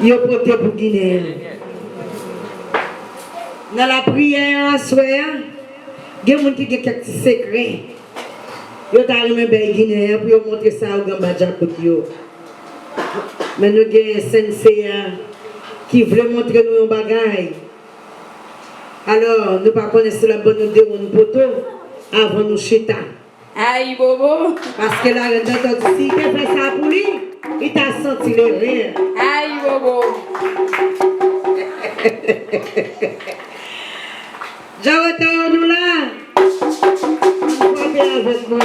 Yo pote pour Guinée. Dans la prière en soir, il y a des gens qui ont quelques secrets. Yo t'a remis ben Guinée pour yo montrer ça au gamba Jacob. Mais nous avons un sensei qui veut montrer nous un bagage. Alors, nous ne connaissons pas la bonne idée de nous poto avant nous chita. Aïe bobo. Parce que là, si tu fais ça pour lui, il t'a senti le rire. Aïe bobo. Je retourne nous là. On va bien avec moi.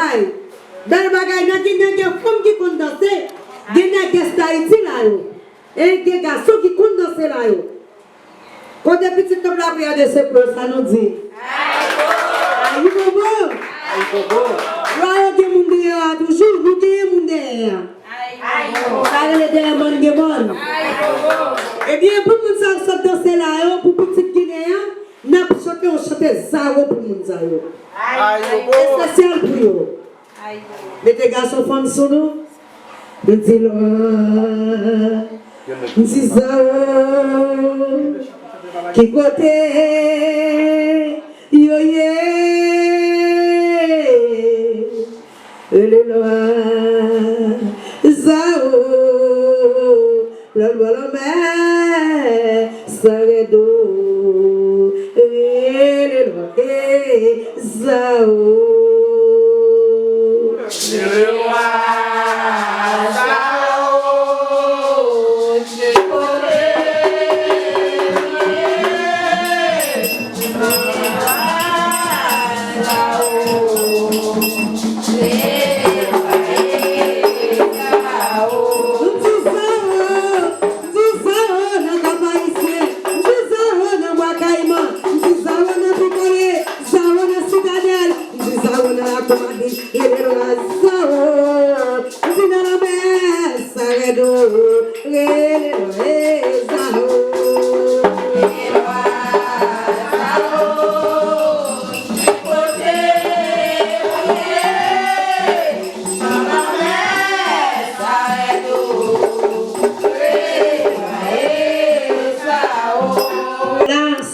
bagay. Bel bagay, nan ki nan gen femme qui compte danser. Gen nan gen Haïti là yo. Et gen garçon qui compte danser là yo. Quand des petits comme la prière de ce peuple, ça nous dit. Aïe bobo. Aïe bobo. Royauté moun derrière toujours, nous gen moun derrière. Ça le derrière mon gen bon. Eh bien pour moun sa sort danser là yo, pour petit Guinéen, n'a chanté on chanter zaro pour moun sa yo. Aïe bobo. Spécial pour yo. Mettez garçon femme sur nous. Nous disons nous disons qui côté yo ye le loin zao la loi la mer saredo le loin zao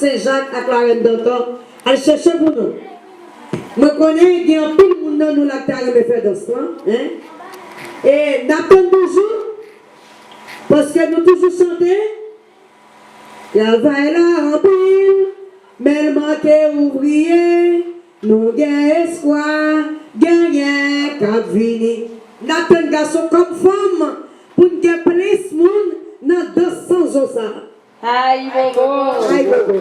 Saint-Jacques à Clarence d'Anton, elle cherche pour nous. Je connais qu'il y a un peu de monde dans nous qui a fait dans ce Et n'attendons toujours, parce que nous toujours chanter. Il y a là en pile, mais le manque ouvrier, nous gagnons espoir, gagnons cap vini. N'attendons garçon comme femme, pour nous gagner plus de monde dans 200 ans. Aïe bobo. Aïe bobo.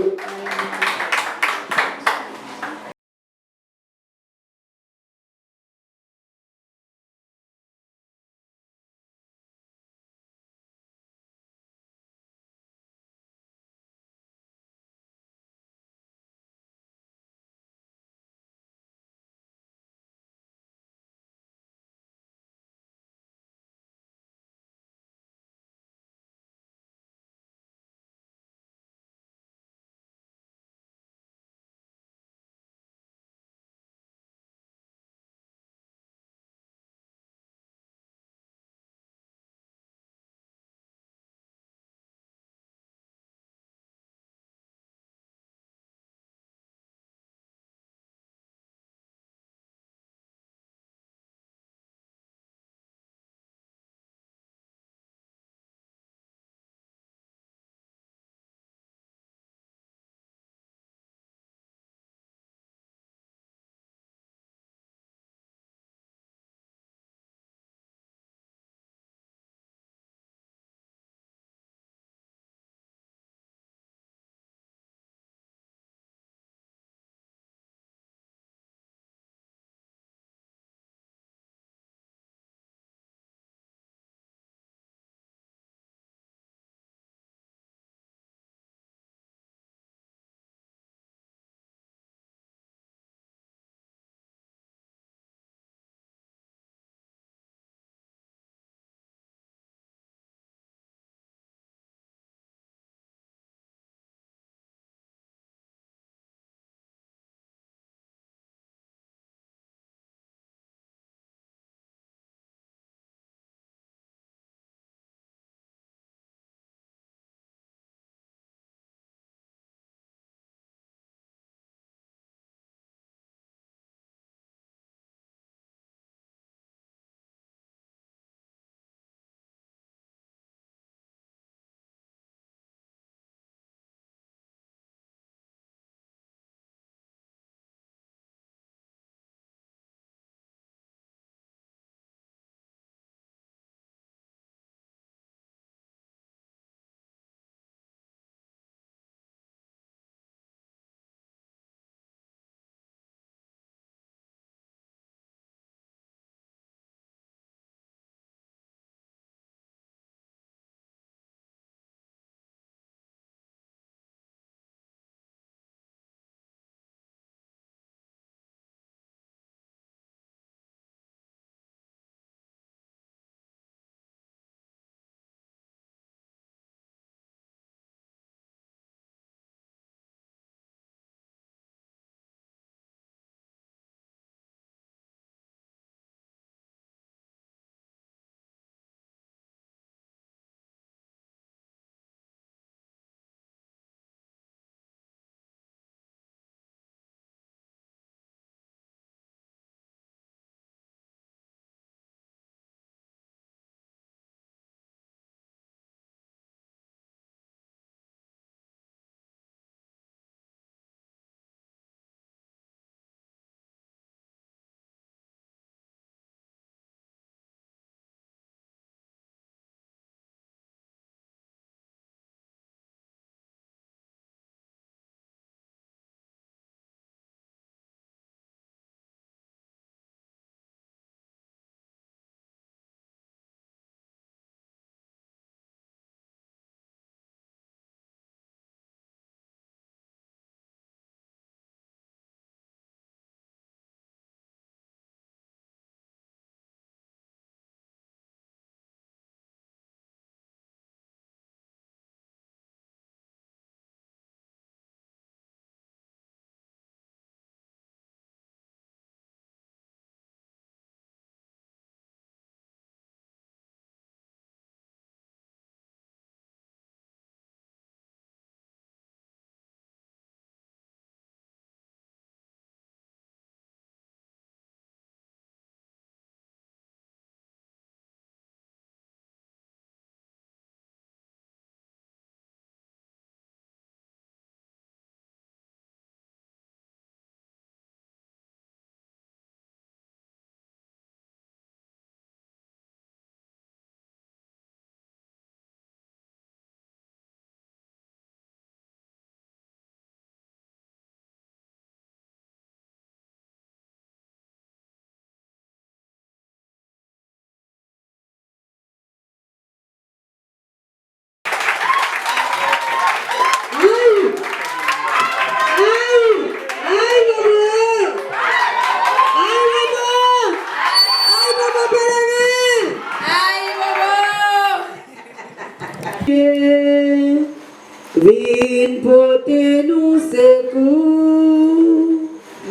Viens porter nous secours.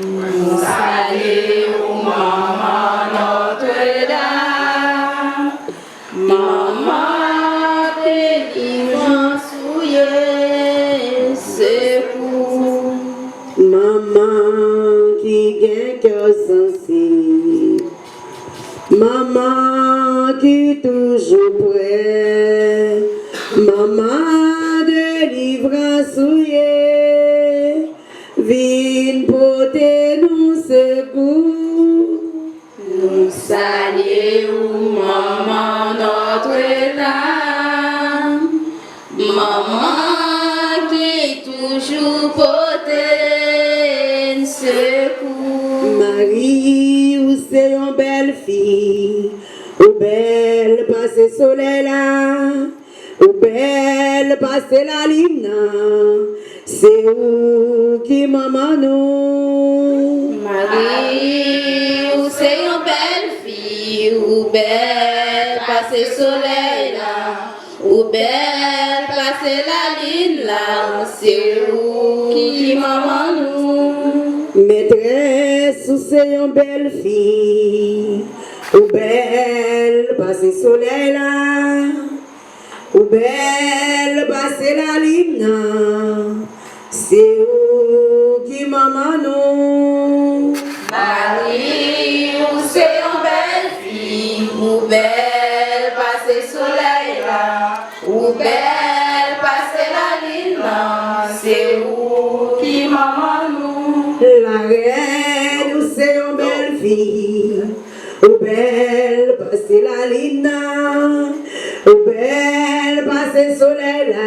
Nous saluons Maman Notre-Dame, Maman délivrance souillée, secours. Maman qui gagne cœur sensible, maman qui toujours prêt, maman délivrance souillée, viens porter nous secours. Nous saluons Maman Notre-Dame, Maman qui toujours porte secours. Marie, ou c'est une belle fille, ou belle passe soleil là, ou belle passe la lune, c'est où qui maman nous. Marie, ou c'est une belle fille, ou belle passe soleil là, ou belle passe la lune là, c'est où qui maman nous. Maîtresse, ou c'est une belle fille, ou belle passe soleil là, ou belle passe la lune, c'est où qui maman nous. Marie, ou c'est une belle fille, ou belle passe soleil là, ou belle passe la lune là, c'est où qui maman nous. La reine, ou c'est une belle fille, ou belle passe la lune, ou belle passe soleil là,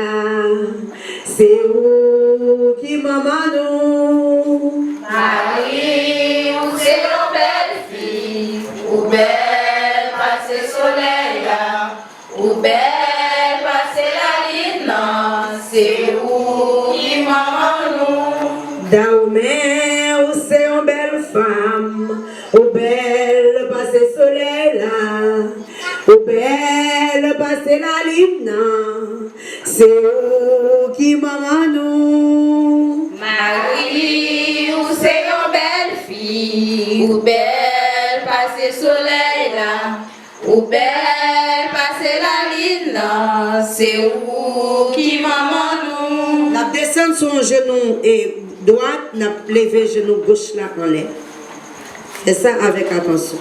c'est où qui maman nous. Marie, ou c'est une belle fille, ou belle passe soleil là, ou belle passe la lune là, c'est où qui maman nous. Daoumé, ou c'est une belle femme, ou belle passe soleil là, ou belle passe la lune, c'est où qui maman nous. Marie, ou c'est une belle fille, ou belle passe soleil là, ou belle passe la lune là, c'est où qui maman nous. La descend sur un genou et droite, n'a levé genou gauche là en l'air. Fais ça avec attention.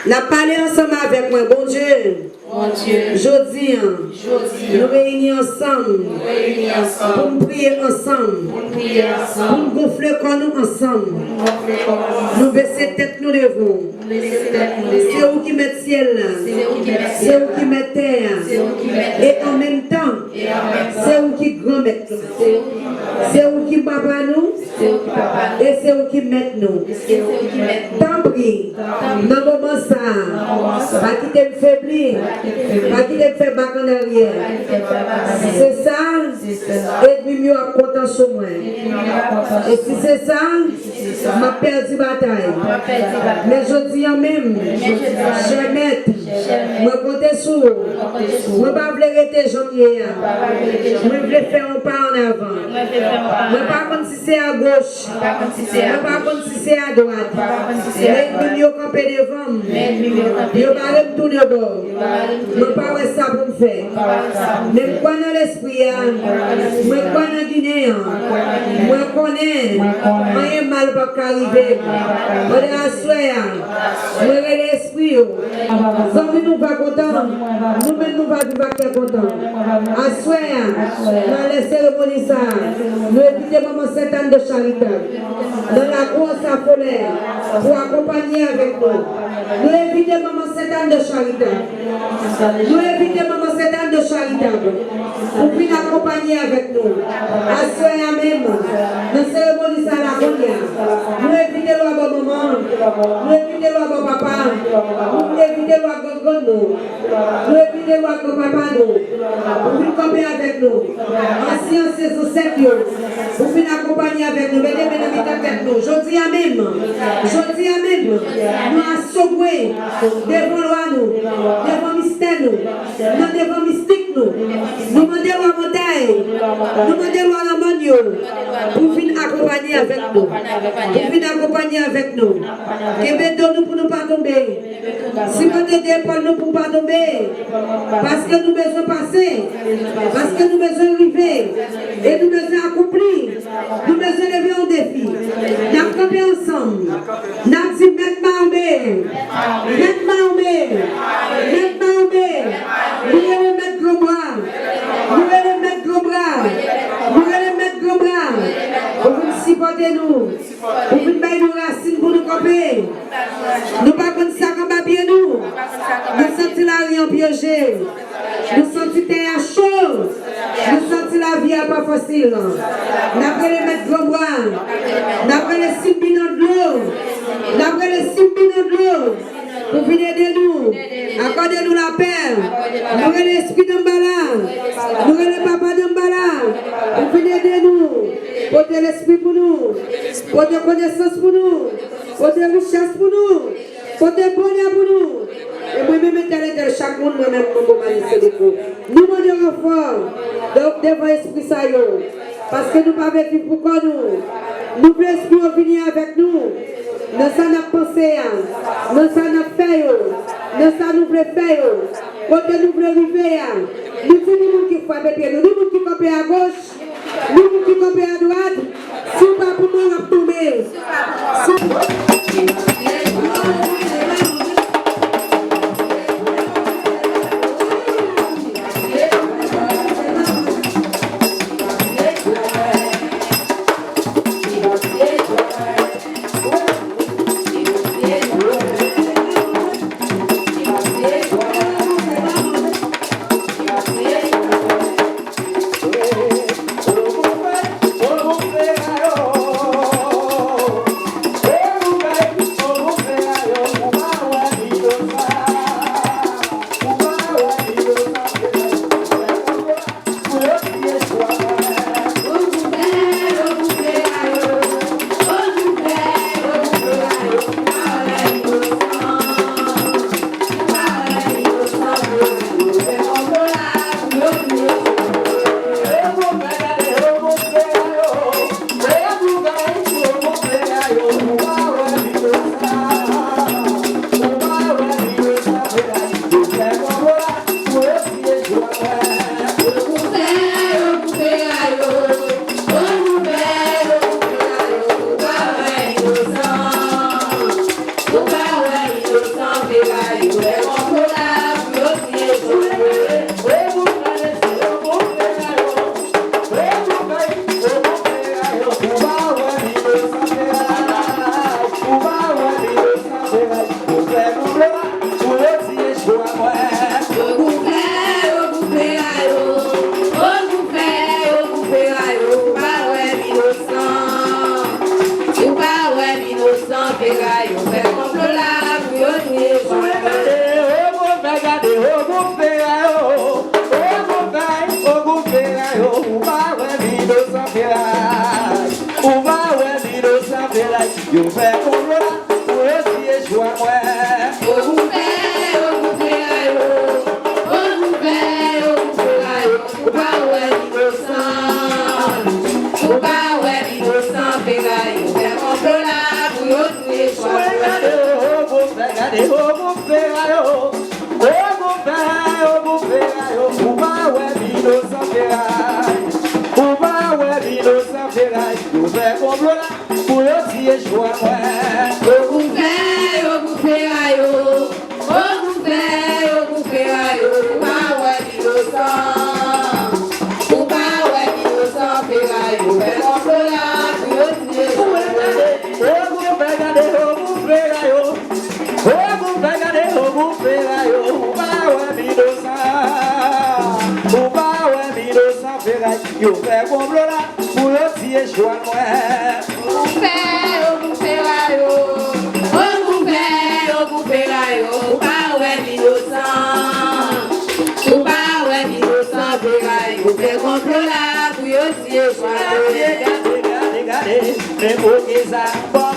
N'a parlé ensemble avec moi, bon Dieu. Mon Dieu, Jodi, nous réunis ensemble réunis ensemble, pour nous prier ensemble, pour prier pour ensemble, nous gonfler comme nous ensemble. offrir comme Nous baisser tête nous devons. C'est où qui met ciel là, c'est où qui met terre, et en même temps, c'est où qui grand met nous, c'est où qui papa nous, et c'est où qui met nous. Tant pis, dans le moment ça, pas quitter me faiblir, pas quitter me faire bac en arrière. C'est ça, et puis mieux à content sur moi. Et si c'est ça, m'a perdu bataille. Mais je dis en même, je mets, moi compter sur, moi pas vouloir rester janvier, moi voulais faire un pas en avant. Moi pas contre si c'est à gauche, moi pas contre si c'est à droite. Mais mieux camper devant, je vais me tourner au bord. Moi pas ouais ça pour me faire. Même quoi dans l'esprit, moi quoi dans Guinée, moi connais, rien mal pas arriver. On est à soir, moi l'esprit. Nous nous pas contents, nous-mêmes nous pas vivre contents. À soir, dans les cérémonies ça, nous évitons maman 7 ans de charité. Dans la grosse affolée, pour accompagner avec nous. Nous évitons maman 7 ans de charité. Nous évitons maman 7 ans de charité. Pour venir accompagner avec nous. À soir même, dans la cérémonie ça la cognée. Nous évitons le bon maman, nous évitons le bon papa, nous évitons le bon gogo, nous évitons le bon papa nous. Pour venir camper avec nous. Ainsi saison 7, vous venez accompagner avec nous, mettez mes amis dans tête nous. Je dis à même, nous assommons devant loi nous, devant mystère nous, devant mystique nous, nous demandons la montagne, nous demandons la manio, pour venir accompagner avec nous, pour venir accompagner avec nous. Que nous pour ne pas tomber. Si vous t'aidez pour nous pour ne pas tomber, parce que nous besoin passer, parce que nous besoin arriver, et nous besoin accomplir, nous besoin lever un défi. Nous avons campé ensemble. Nous avons dit nous allons mettre gros bras, pour vous supporter nous, pour vous mettre nos racines pour nous camper. Nous pas comme ça comme bien nous. Nous sentons la vie en piégé. Nous sentons terre chaud. Nous sentons la vie pas facile. Nous avons les mettre gros bras. Nous avons les 6 minutes de l'eau. Pour venir aider nous. Accordez-nous la paix. Nous avons l'esprit d'emballage. Nous avons le papa d'emballage. Pour venir aider nous. Portez l'esprit pour nous. Portez connaissance pour nous. Portez richesse pour nous. Portez bonheur pour nous. Et moi-même, tel chaque monde, moi-même, nous demandons fort devant l'esprit ça. Parce que nous ne pouvons pas vivre pour nous. Nous voulons l'esprit venir avec nous. Nous sommes pensé, nous sommes fait, nous sommes fait, quand nous voulons vivre, nous sommes nous qui frappent pied, nous qui campent à gauche, nous qui campent à droite, si pas pour nous, on va tomber. Dieu soit mais pour qui ça, bon,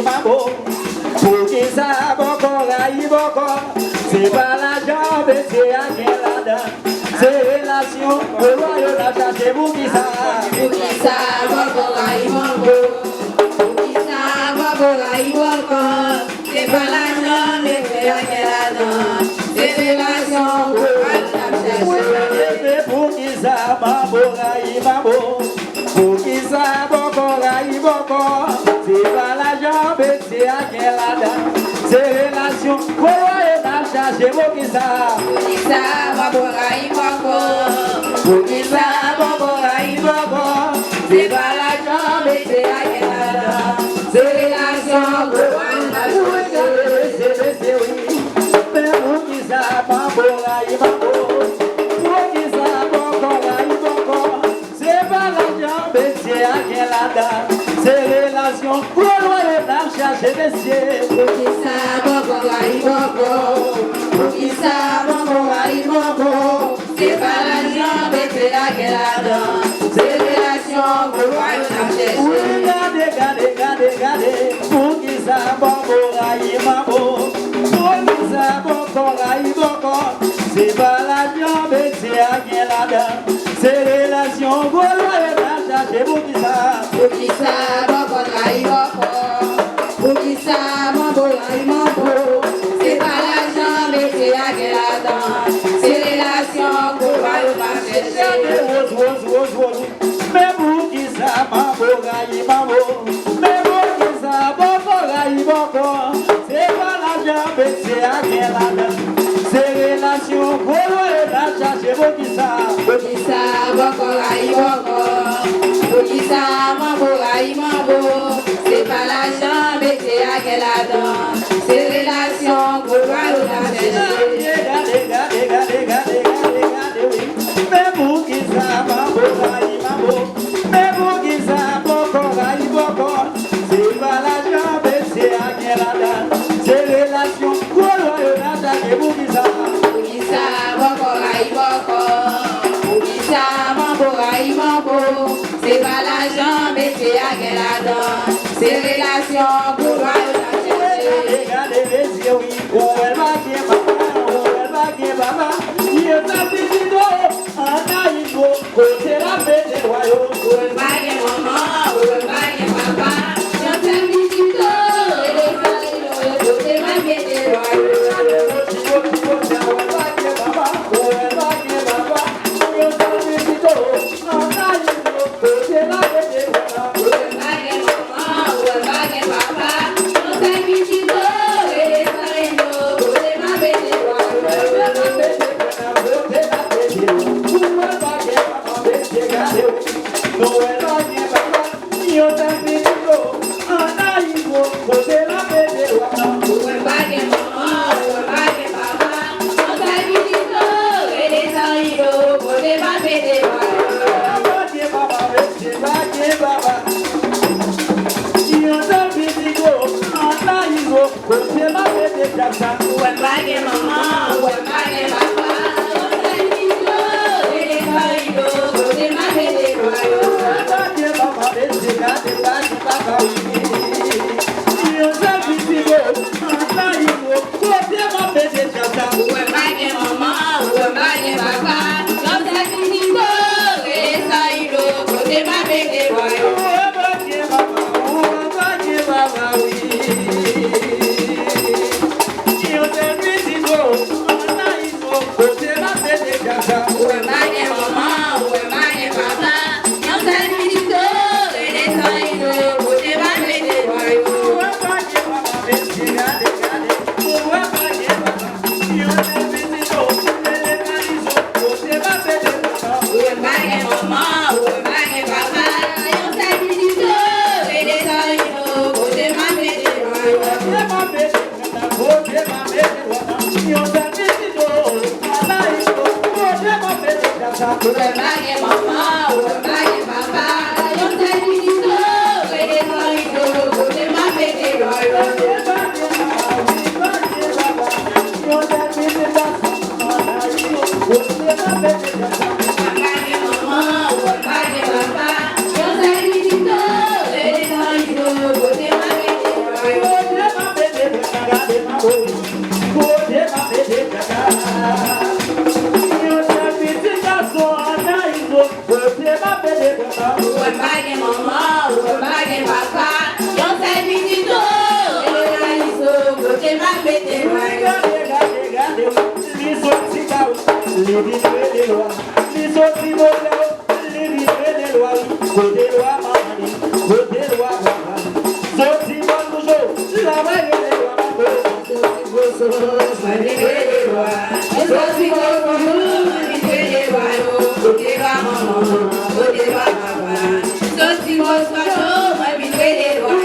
Mambo. Pour qui ça, bon, c'est pas la jambe, c'est à quelle là-dedans. C'est relation, le royaume a cherché pour qui ça. Pour qui ça, bon, Mambo. Pour qui ça, bon, c'est pas la jambe, c'est à quelle là-dedans. C'est relation, le royaume a cherché. Pour qui ça, Mambo. Pour qui ça, bon, c'est pas la jambe, c'est à quelle là-dedans. C'est relation, le royaume a cherché pour qui ça. Pour qui ça, bon, Pour qui ça, bon, c'est pas la jambe, c'est à quelle là-dedans. C'est relation, le royaume a cherché. Mais pour qui ça, Mambo. C'est pas la jambe, c'est à quelle là-dedans. C'est relation, le royaume a cherché des cieux. Pour qui ça, bon, pour qui ça, bon, c'est pas la jambe, c'est la guerre, c'est relation, pour moi, on a cherché. Regardez, pour qui ça, Mambo. Pour qui ça, c'est pas la jambe, c'est à quelle là-dedans. C'est relation, le royaume a cherché pour qui ça. Pour qui ça, bon, pour qui ça, bon, c'est pas la jambe, c'est la guerre, c'est relation, pour moi, on a cherché. Mais pour qui ça, Mambo. Mais pour qui ça, c'est pas la jambe, c'est à quelle là-dedans. C'est relation, le royaume a cherché pour qui ça. Pour qui ça, bon, pour qui ça, Mambo, c'est pas la jambe, c'est la guerre, c'est relation, pour moi, on a cherché. Regardez, mais pour qui ça, Mambo. Mais pour qui ça, c'est pas la jambe, c'est à quelle là-dedans. C'est relation, le royaume a cherché pour qui ça. Pour qui ça, bon, pour qui ça, Mambo, c'est pas la jambe, c'est la guerre, c'est relation, pour moi, on a cherché. Regardez les yeux, oui, où elle va qui papa, il est un petit dos, un naïvo, côté la fête des royaumes. Où elle va qui maman, où elle va qui papa, j'en sais un petit dos, et les salles, côté ma fête des royaumes. Papa, Ouwe bagen maman, ouwe bagen papa. Yon se visito, yon la iso, kote ma bete loin. Regardez, li sorti cao, li vivre les lois. Li sorti bolao, li vivre les lois. Côté loi mamani, côté loi papa. Sorti bon toujours, la vague les lois. Sorti goso, ma vivre les lois. Sorti goso, ma vivre les lois. Kote loi maman, kote loi papa. Sorti goso, ma vivre les lois.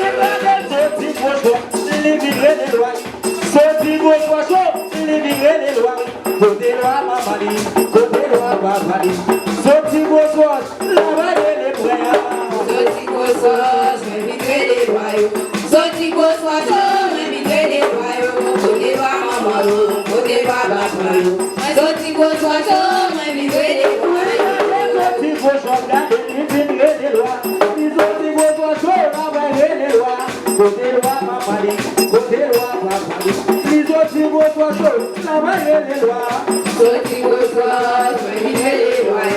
Sorti goso, li vivre les lois. Sorti goso, li vivre les lois. Côté loi mamani, côté loi papa. Sorti goso, la vague les bras. Sorti goso, ma vivre les lois. Sorti goso, ma vivre les lois. Kote loi maman, kote loi papa. Sorti goso, ma vivre les lois. Sorti goso, li vivre les lois. Sorti goso, la vague les lois. Côté loi mamani, côté loi papa. Sorti goso, la vague les lois. Sorti goso, ma vivre les lois.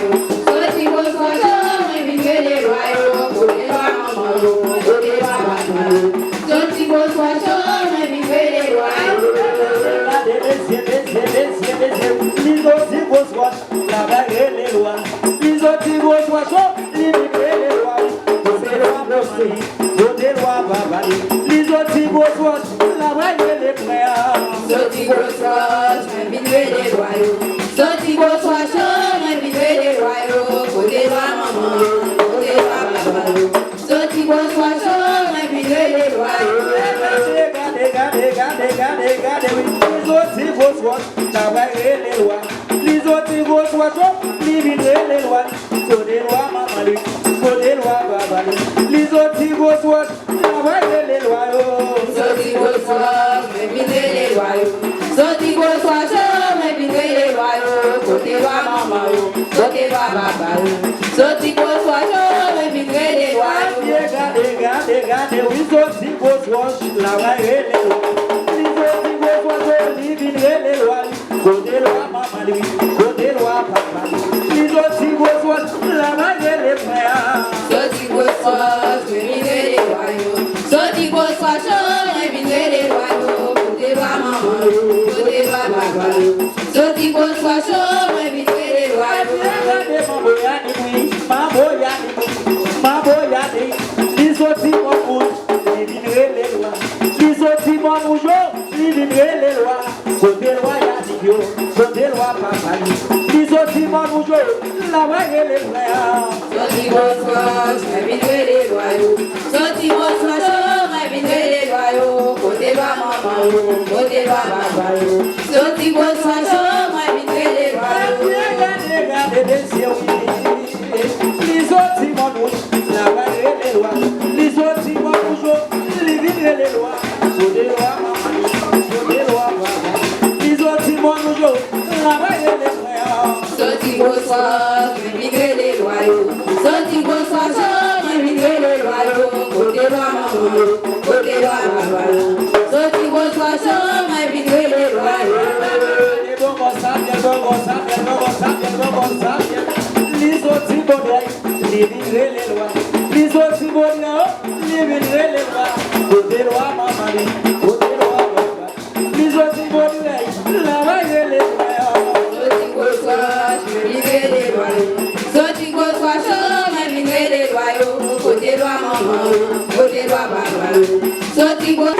Sorti goso, ma vivre les lois. Kote loi maman, kote loi papa. Sorti goso, ma vivre les lois. Les autres gosois, la vague les lois. Les autres gosois, les vivre les lois. Côté loi mamani, côté loi papa. Les autres gosois, la vague les bras. Sorti goso, ma vivre les lois. Sorti goso, ma vivre les lois. Kote loi maman, kote loi papa. Sorti goso, ma vivre les lois. Regardez, oui. Les autres gosois, la vague les lois. Les autres gosois, les vivre les lois. Côté loi mamani, côté loi papa. Les autres gosois, la vague les lois. Sorti goso, ma vivre les lois. Sorti goso, ma vivre les lois. Kote loi maman, kote loi papa. Sorti goso, ma vivre les lois. Regardez, oui, les autres gosois, la vague les lois. Les autres gosois, les vivre les lois. Côté loi mamani, côté loi papa. Les autres gosois, la vague les bras. Sorti goso, ma vivre les lois. Sorti goso, ma vivre les lois. Kote loi maman, kote loi papa. Sorti goso, ma vivre les lois. Regardez, Manbo yani, les autres Manbo, les vivre les lois. Les autres Manbo, les vivre les lois. Côté loi yani, côté loi papa. Les autres Manbo, la vague les bras. Sorti goso, ma vivre les lois. Sorti goso, ma vivre les lois. Kote loi maman, kote loi papa. Sorti goso, ma vivre les lois. Regardez, les autres Manbo, la vague les lois. Les autres Manbo, les vivre les lois. Côté loi maman, côté loi papa. Les autres Manbo, la vague les bras. Sorti goso, ma vivre les lois. Sorti goso, ma vivre les lois. Kote loi maman, kote loi papa. Sorti goso, ma vivre les lois. Les autres bonheurs, les vivre les lois. Les autres bonheurs, les vivre les lois. Côté loi mamani, côté loi papa. Les autres bonheurs, la vague les bras. Sorti goso, ma vivre les lois. Sorti goso, ma vivre les lois. Kote loi maman, kote loi papa. Sorti goso.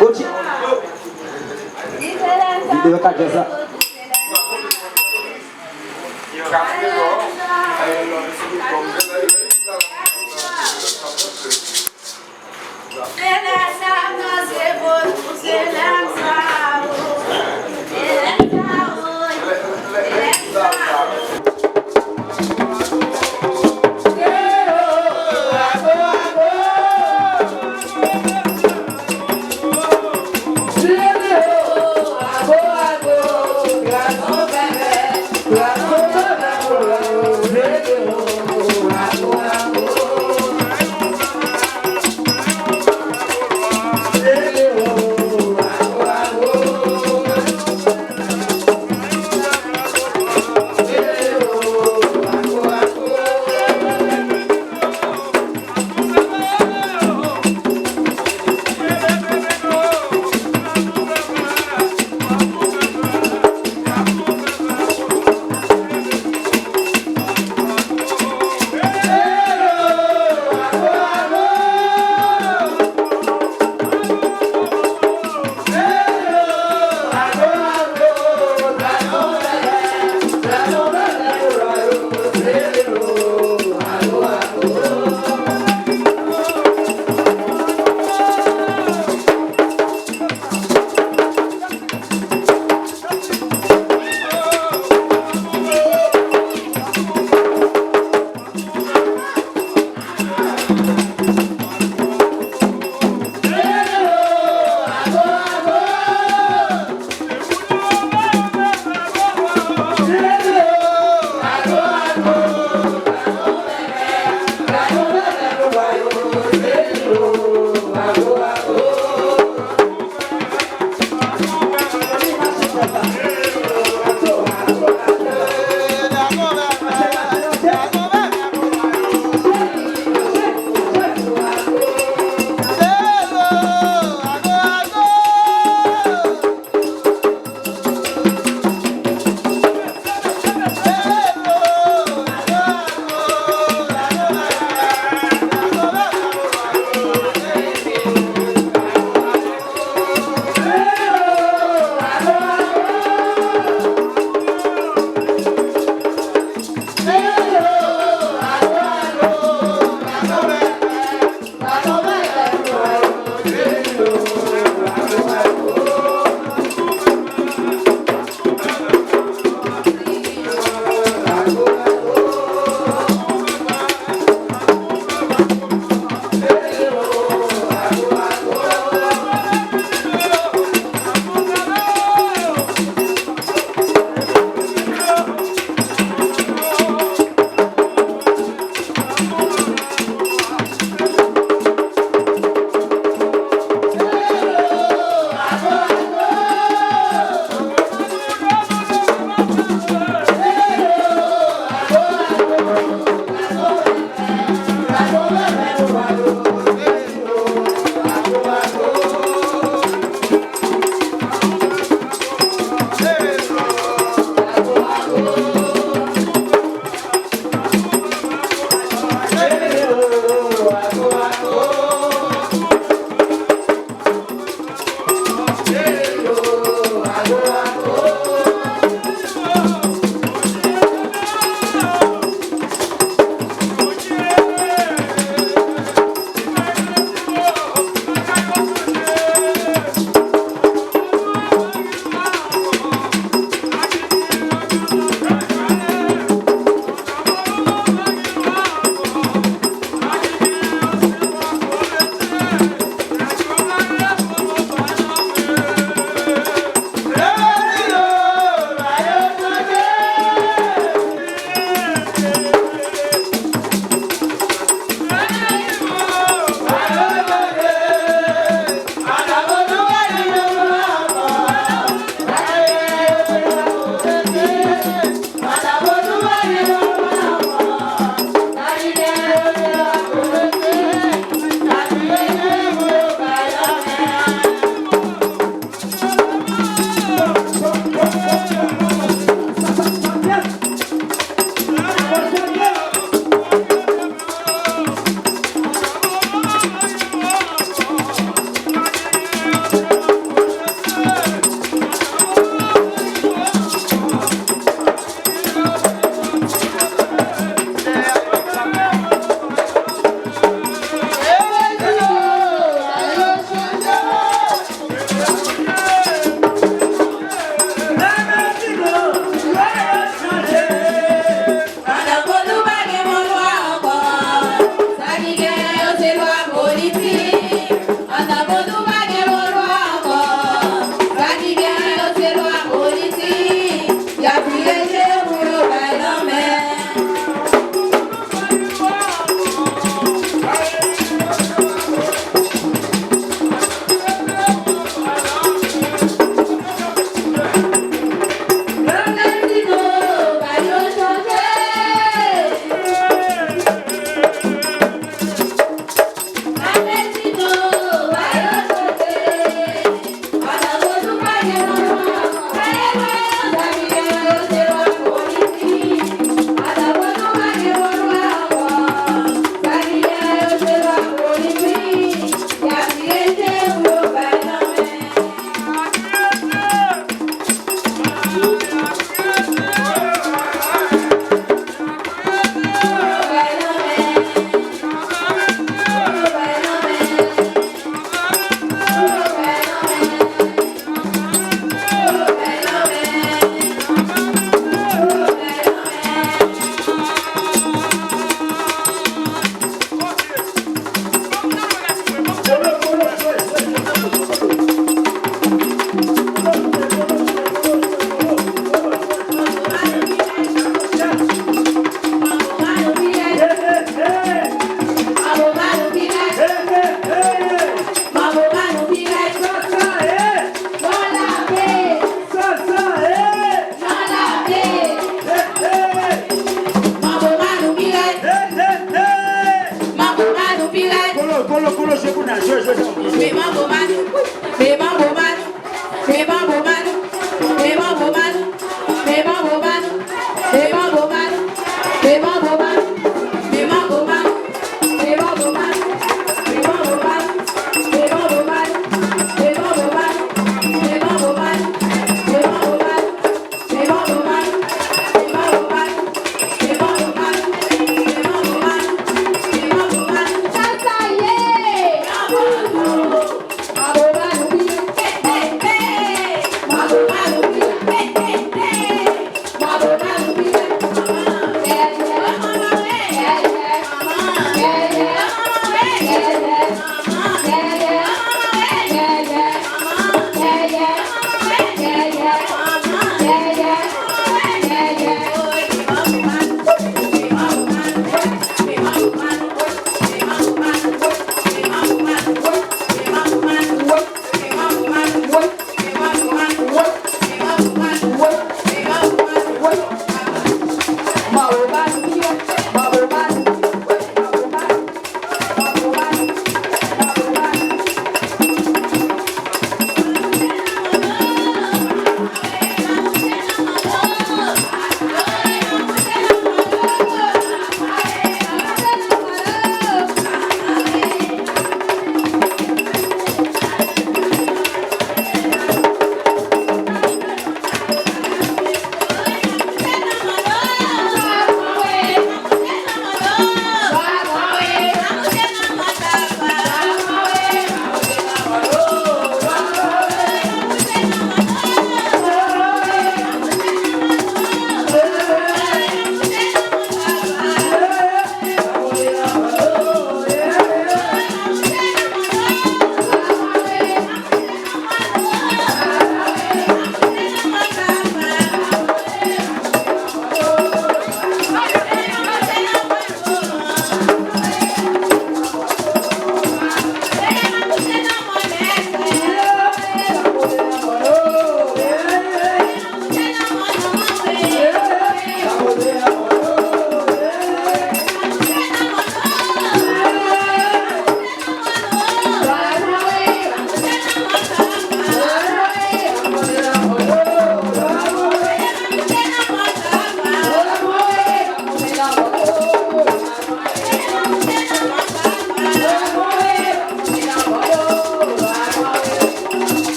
Boti. Video kaca. Me Manbo Manou, me Manbo Manou, me Manbo Manou, me Manbo Manou, me Manbo Manou, me Manbo Manou, me Manbo Manou, me Manbo Manou, me Manbo Manou, me Manbo Manou, me Manbo Manou, me Manbo Manou, me Manbo Manou, me Manbo Manou, me Manbo Manou, me Manbo Manou, me Manbo Manou, me Manbo Manou, me Manbo Manou, Tataye,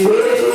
Saga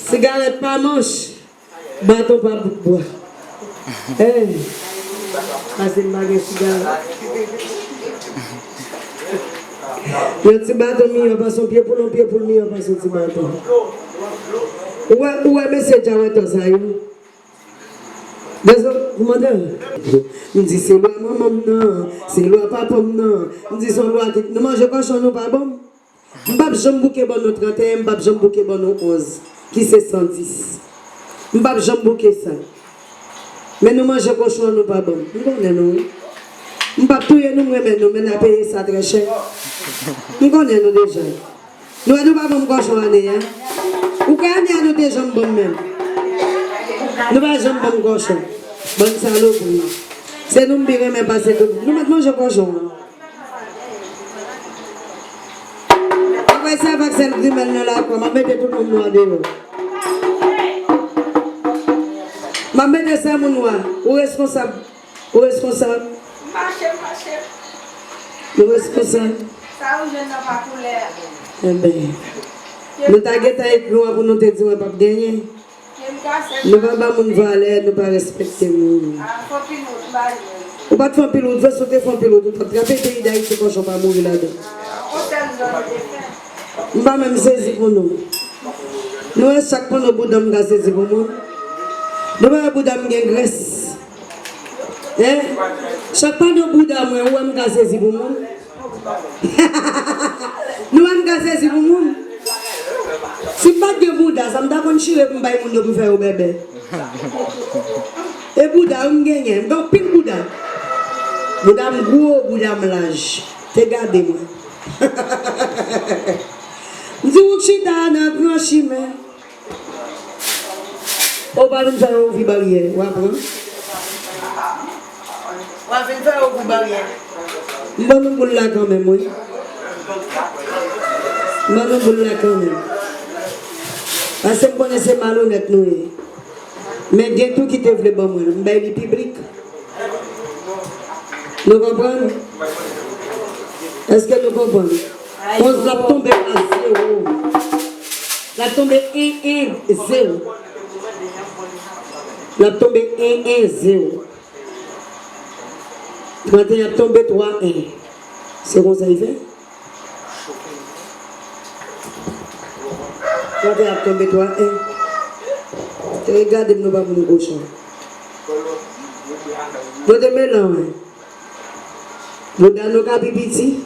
Cigarette pas manche, bâton pas pour boire. Hey, passez le baguette cigarette. Le petit bâton, il passe son pied pour le pied pour le mieux, passe son petit bâton. Ouais, mais c'est déjà ça, désolé, comment dire? Je dis c'est loi maman, non, c'est loi papa, non. Je dis c'est loi qui nous mange cochon, nous pas bon. Je ne vais pas bouquer bon nous 31, je ne vais pas bouquer bon nous 11, qui c'est 110. Je ne vais pas bouquer ça. Mais nous mangeons cochon, nous pas bon. Nous connaissons. Je ne vais pas tout nous, mais nous avons payé ça très cher. Nous connaissons déjà. Nous ne pas bon cochon année. Ou quand nous déjà bon même. Nous ne sommes pas bon cochon. Bonne saloperie. C'est nous qui ne pas passer tout. Nous mangeons cochon. Après ça, avec celle qui m'a mis là, je vais mettre tout le monde noir dehors. Je vais mettre ça mon noir. Où responsable? Où responsable? Où responsable? Ça, je n'ai pas couleur. Eh bien, nous t'avons écrit pour nous te dire qu'on ne peut pas gagner. Nous ne pouvons pas nous valer, nous ne pouvons pas respecter nous. On ne peut pas faire pilote, on va sauter faire pilote. On peut attraper le pays d'Haïti quand on ne peut pas mourir là-dedans. On va même saisir pour nous. Nous, chaque fois, nous avons saisir pour nous. Nous avons une graisse. Chaque fois, nous avons saisir pour nous. Nous avons saisir pour nous. Si pas de Bouddha, ça me donne un chien pour me faire au bébé. Et Bouddha, on gagne. Donc, pile Bouddha. Bouddha, gros Bouddha, mélange. Regardez-moi. Je dis, où je suis dans un grand chemin. On va me faire une barrière. On va me faire une barrière. Je vais me faire là quand même, oui. Je vais me faire là quand même. Parce que je connais malhonnête, nous. Mais il y a tout qui te veut bon, moi. Je vais public. Nous comprenons? Est-ce que nous comprenons? On l'a tombé à 0. La tombé 1, 1, 0. La tombé 1, 1, 0. Maintenant, il a tombé 3, 1. C'est comme ça il fait? Quand il a tombé 3, 1. Regardez, nous pas pour nous cochon. Vous êtes mélange. Vous dans nos capipiti.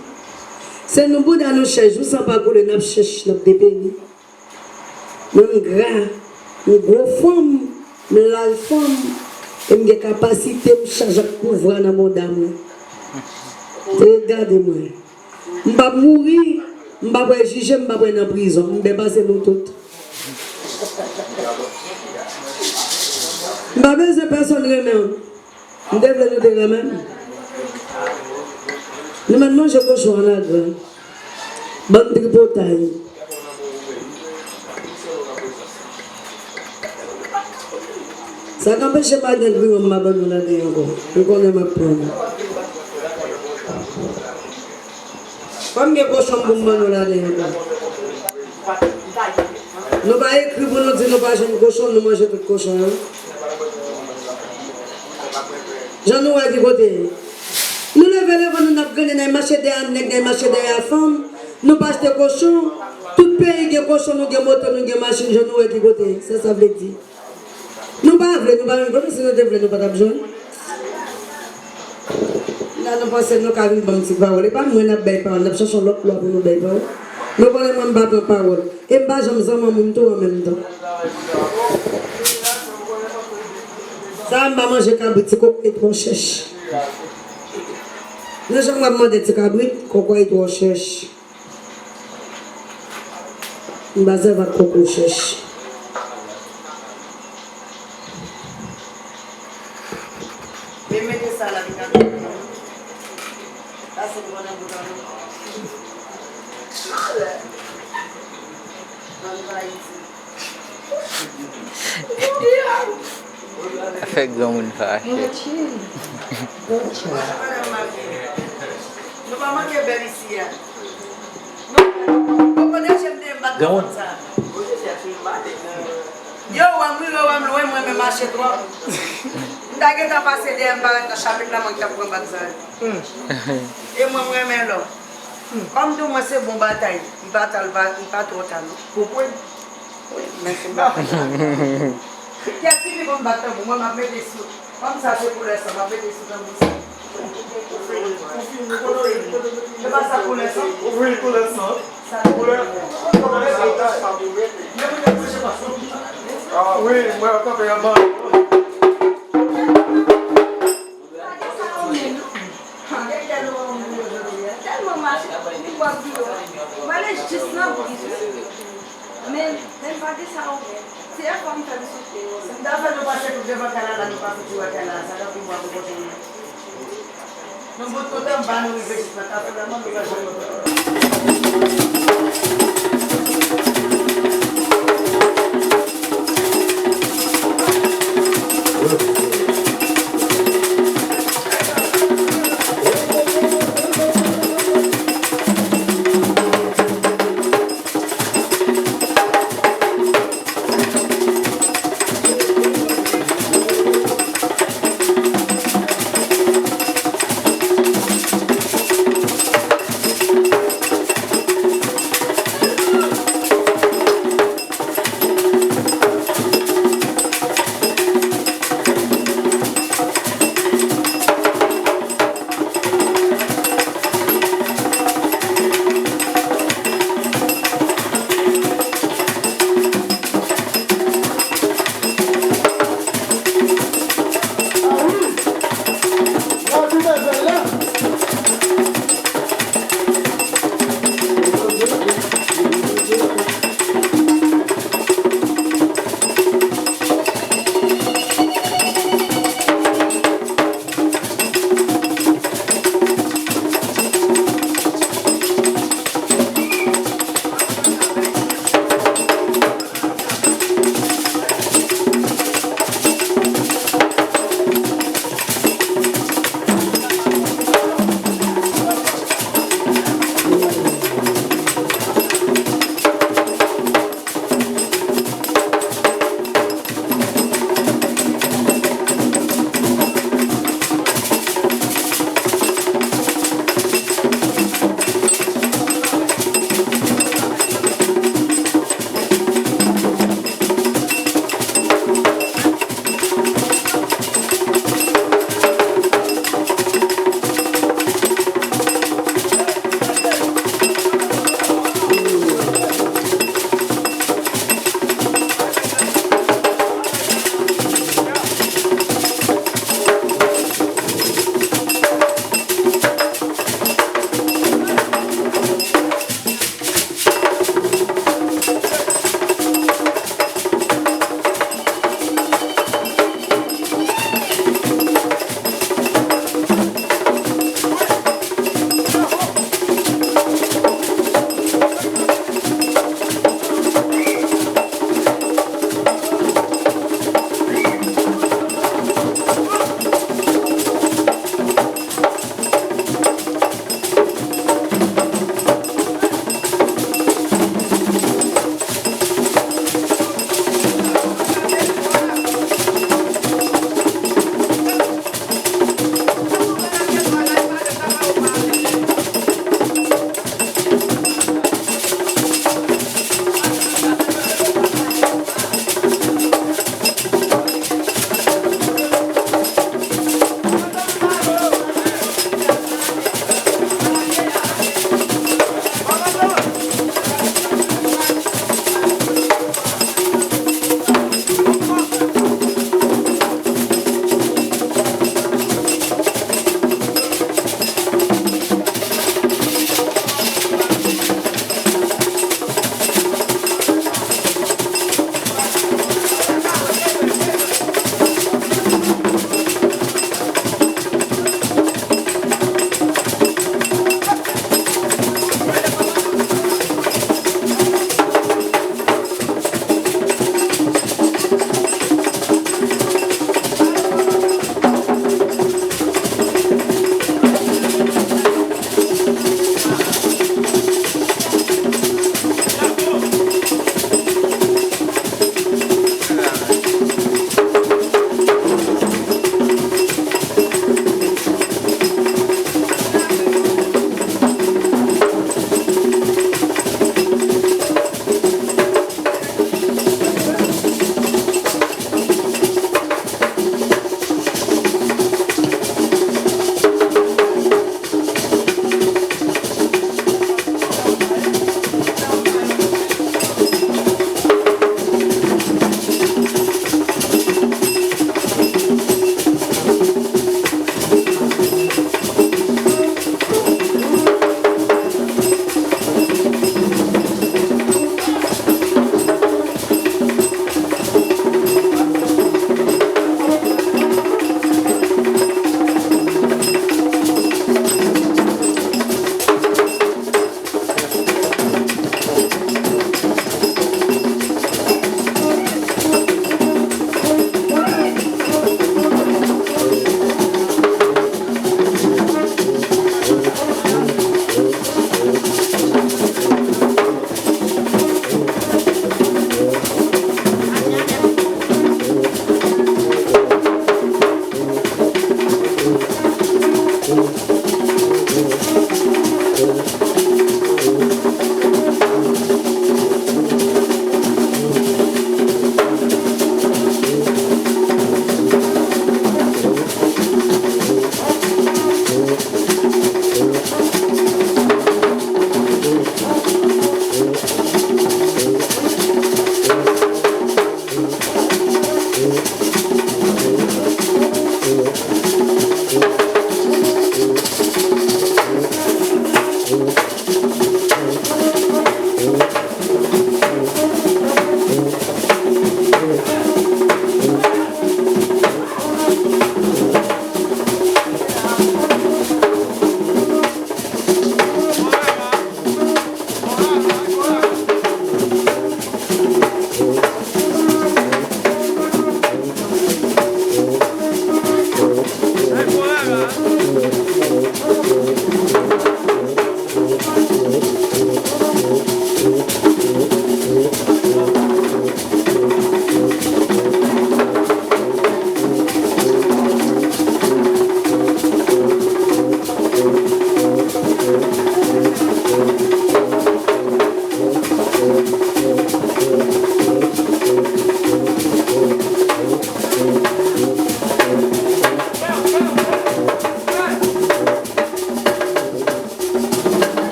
C'est nous pour dans nos cherches. Nous ne sommes pas pour les chercher notre pays. Nous sommes gras. Nous gros forme. Nous la forme. Et nous avons capacité de charger de couvrir dans mon dame. Regardez-moi. Je ne vais pas mourir. Je ne vais pas juger. Je ne vais pas aller en prison. Je vais passer nous toutes. Je ne vais pas besoin de personne remède. Je devrais nous dire remède. Nous maintenant je cochon en agro. Bonne tripotaille. Ça n'empêche pas de dire ma bonne là encore. Je connais ma prendre. Comme les cochons pour moi là encore. Nous pas écrit pour nous dire nous pas jeune cochon, nous manger tout cochon. J'en ai dit côté. Nous levons nous avons gagné dans marché des marché des femmes. Nous pas acheter cochon. Tout pays qui cochon nous avons moto nous avons machine je nous qui côté. Ça veut dire. Nous pas voulons nous pas même si nous devons nous pas besoin. Là nous pensons nous avons une bonne petite parole. Pas moi n'a pas parole. Nous cherchons l'autre loi pour nous faire parole. Nous parlons même pas de parole. Et pas j'aime ça mon tout en même temps. Ça m'a mangé cabrit coquette mon cherche. Nous sommes demandé de cabrit, coco est trop cherche. Nous basons votre coco cherche. Mais mettez ça là, là c'est bon à vous. Fait gomun fâché. Nous pas manquer belle ici. Nous connaissons des bâtons comme ça. Yo, moi, même marché trop. D'ailleurs, t'as passé des emballés dans chapitre là, mon cap pour bataille. Et moi, même là. Comme tout, moi, c'est bon bataille. Il va trop tard. Pourquoi? Oui, merci. Qu'est-ce qui est bon bataille? Moi, je m'appelle des sous. Comme ça, c'est pour l'instant, je m'appelle des sous dans le c'est pas ça pour l'instant? Oui, pour l'instant. Ah oui, moi, quand il y a mal. Tellement marché, il voit plus. Voilà, je dis non, mais même pas que ça. C'est un comme ça. C'est d'abord de passer pour devant Canada, nous pas pour Canada, ça va pour moi pour continuer. Nous, votre côté, on va nous réfléchir, mais vraiment, nous va jouer.